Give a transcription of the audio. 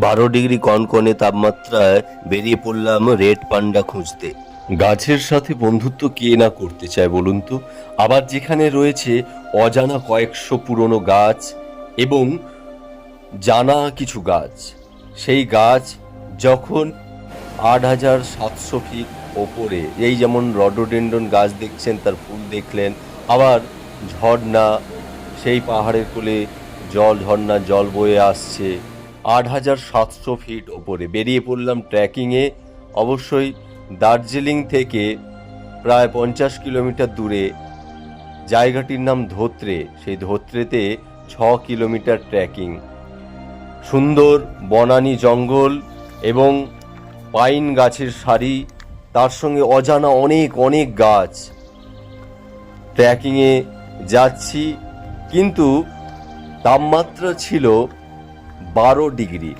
12 degree কনকনে তাপমাত্রায় বেরিয়ে পড়লাম রেড পান্ডা খুঁজতে। গাছের সাথে বন্ধুত্ব কে না করতে চায় বলুন তো। আবার যেখানে রয়েছে অজানা কয়েকশো পুরনো গাছ এবং জানা কিছু গাছ, সেই গাছ যখন 8700 ফিট ওপরে, এই যেমন রডোডেন্ড্রন গাছ দেখছেন, তার ফুল দেখলেন, আবার ঝর্ণা, সেই পাহাড়ের কোলে ঝর্ণা জল বয়ে আসছে 8700 ফিট ওপরে। বেরিয়ে পড়লাম ট্রেকিংয়ে। অবশ্যই দার্জিলিং থেকে প্রায় 50 কিলোমিটার দূরে, জায়গাটির নাম ধোত্রে। সেই ধোত্রেতে 6 কিলোমিটার ট্রেকিং, সুন্দর বনানী জঙ্গল এবং পাইন গাছের সারি, তার সঙ্গে অজানা অনেক অনেক গাছ। ট্রেকিংয়ে যাচ্ছি, কিন্তু তাপমাত্রা ছিল 12 ডিগ্রি।